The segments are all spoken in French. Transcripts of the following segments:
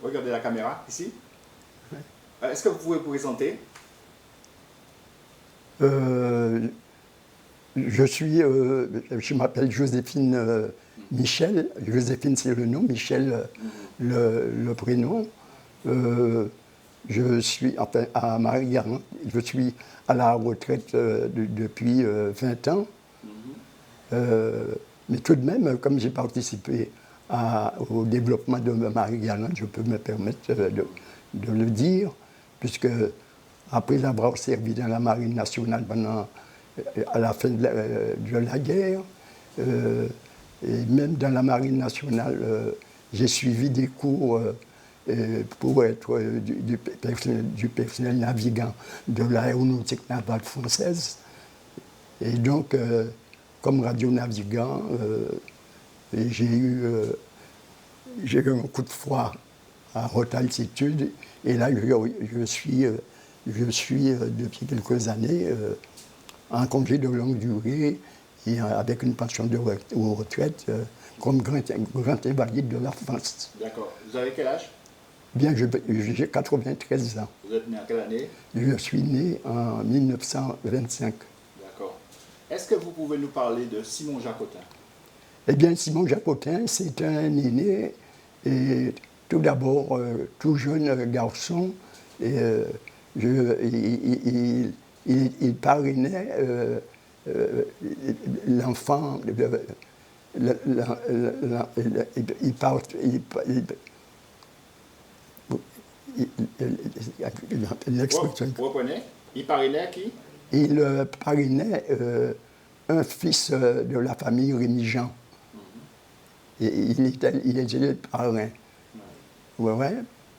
regardez la caméra, ici. Est-ce que vous pouvez vous présenter? Je m'appelle Joséphine Michel. Joséphine, c'est le nom, Michel, le prénom. Je suis à Marie-Galante. Je suis à la retraite depuis 20 ans. Mais tout de même, comme j'ai participé au développement de Marie-Galante, je peux me permettre de le dire, puisque après avoir servi dans la Marine nationale à la fin de la guerre, et même dans la Marine nationale, j'ai suivi des cours pour être du personnel navigant de l'aéronautique navale française. Et donc, comme radionavigant, j'ai eu un coup de froid à haute altitude. Et là, je suis depuis quelques années en congé de longue durée et avec une pension de retraite comme grand invalide de la France. D'accord. Vous avez quel âge? Bien, j'ai 93 ans. Vous êtes né en quelle année? Je suis né en 1925. D'accord. Est-ce que vous pouvez nous parler de Simon Jacotin? Eh bien, Simon Jacotin, c'est un aîné, et tout d'abord, tout jeune garçon, et, il parrainait l'enfant, Vous reprenez? Il parrainait qui? Il parrainait un fils de la famille Rémy-Jean. Et il était le parrain. Ouais.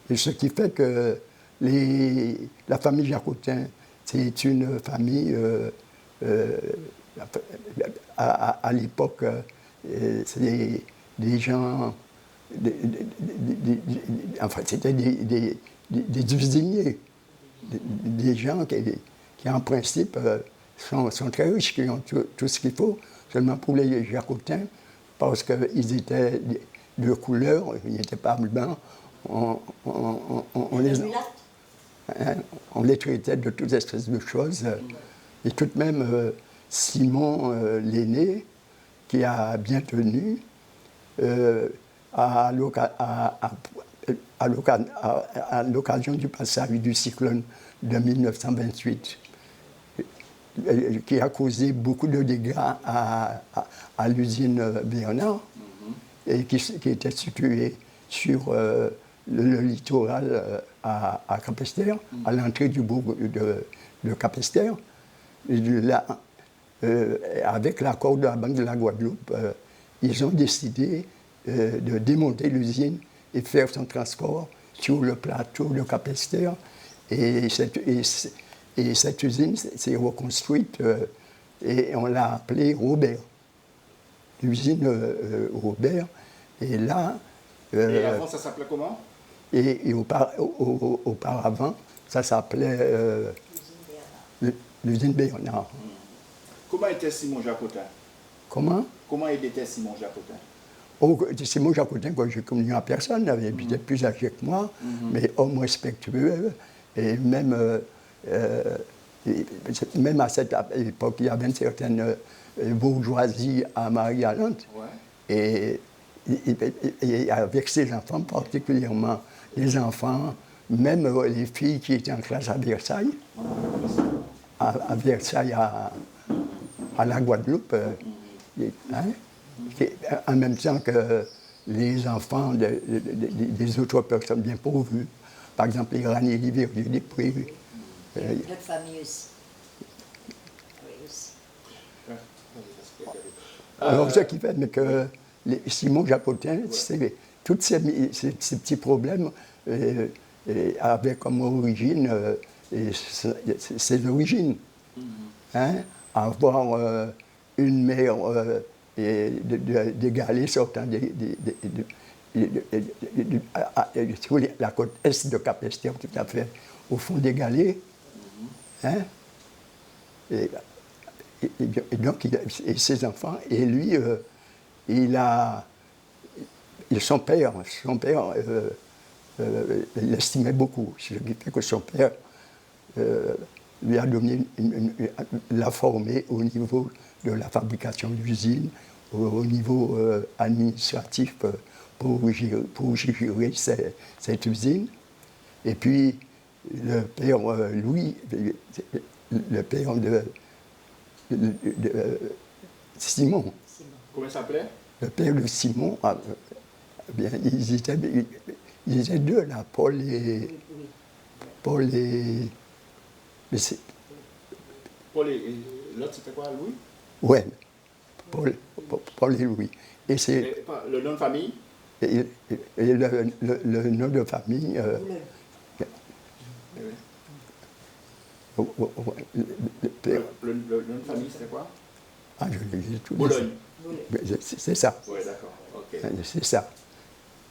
Et ce qui fait que la famille Jacotin, c'est une famille, à l'époque, c'est des gens, enfin, c'était des usiniers, des gens qui en principe, sont très riches, qui ont tout ce qu'il faut, seulement pour les Jacotins, parce qu'ils étaient de couleur, ils n'étaient pas blancs, on les traitait de toutes espèces de choses. Et tout de même, Simon, l'aîné, qui a bien tenu, à l'occasion du passage du cyclone de 1928, qui a causé beaucoup de dégâts à l'usine Bernard, et qui était située sur le littoral à Capesterre, à l'entrée du bourg de Capesterre. Là, avec l'accord de la Banque de la Guadeloupe, ils ont décidé de démonter l'usine et faire son transport sur le plateau de Capesterre. Et cette usine s'est reconstruite et on l'a appelée Robert. L'usine Robert. Et là... et avant, ça s'appelait comment? Et auparavant, ça s'appelait l'usine Bernard. Comment était Simon Jacotin? Comment il était Simon Jacotin? Simon Jacotin, j'ai connu en personne, il était plus âgé que moi, mais homme respectueux. Et même à cette époque, il y avait une certaine bourgeoisie à Marie-Galante. Ouais. Et avec ses enfants, particulièrement les enfants, même les filles qui étaient en classe à Versailles, à Versailles, à la Guadeloupe, en même temps que les enfants des autres personnes bien pourvues. Par exemple, les Ranieri, Virginie Després. Notre famille aussi. Oui, aussi. Alors, ce qui fait que Simon Jacotin, tous ces petits problèmes avaient comme origine, c'est l'origine. Avoir une mer des galets sortant sur la côte est de Capesterre, tout à fait, au fond des galets. Et donc, ses enfants, et lui, son père l'estimait beaucoup, ce qui fait que son père lui a donné, l'a formé au niveau de la fabrication d'usines, au niveau administratif pour gérer cette usine. Et puis, le père Louis, le père de Simon. Comment ça s'appelait? Le père de Simon, bien, ils étaient deux là, Paul et. Paul et l'autre, c'était quoi, Louis? Ouais, Paul et Louis. Et c'est. Le nom de famille? Et le nom de famille. Le nom de famille, c'était quoi? Ah, je l'ai tout dit. Boulogne. C'est ça. Oui, d'accord. Ok. C'est ça.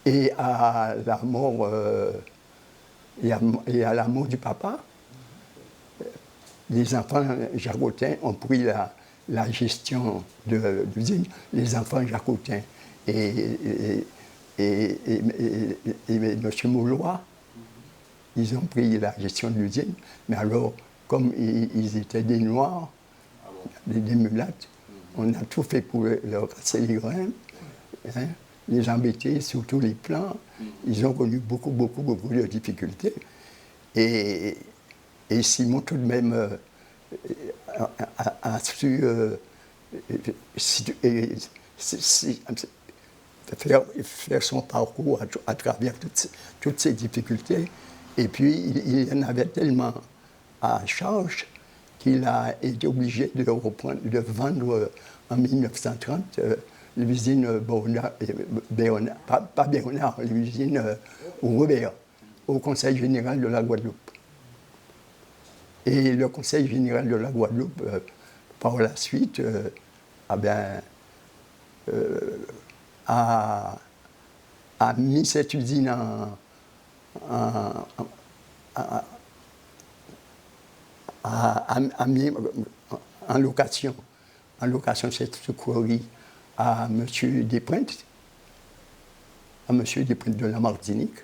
Et à la mort, et à la mort du papa, les enfants jacotins ont pris la gestion de l'usine. Les enfants jacotins et M. Moulois, ils ont pris la gestion de l'usine. Mais alors, comme ils étaient des Noirs, des mulattes, on a tout fait pour leur casser les grains, hein, les embêter sur tous les plans. Ils ont connu beaucoup de difficultés. Et Simon, tout de même, a su faire son parcours à travers toutes ces difficultés. Et puis, il en avait tellement à charge qu'il a été obligé de vendre en 1930 l'usine Bernard, pas Bernard, l'usine Robert, au Conseil général de la Guadeloupe. Et le Conseil général de la Guadeloupe, par la suite, a mis cette usine mis en location cette sucrerie à M. Desprintes, de la Martinique.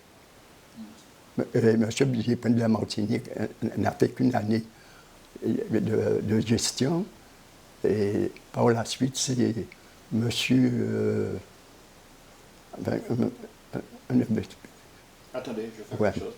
M. Desprintes de la Martinique n'a fait qu'une année de gestion. Et par la suite, c'est M. Attendez, je vais faire quelque chose.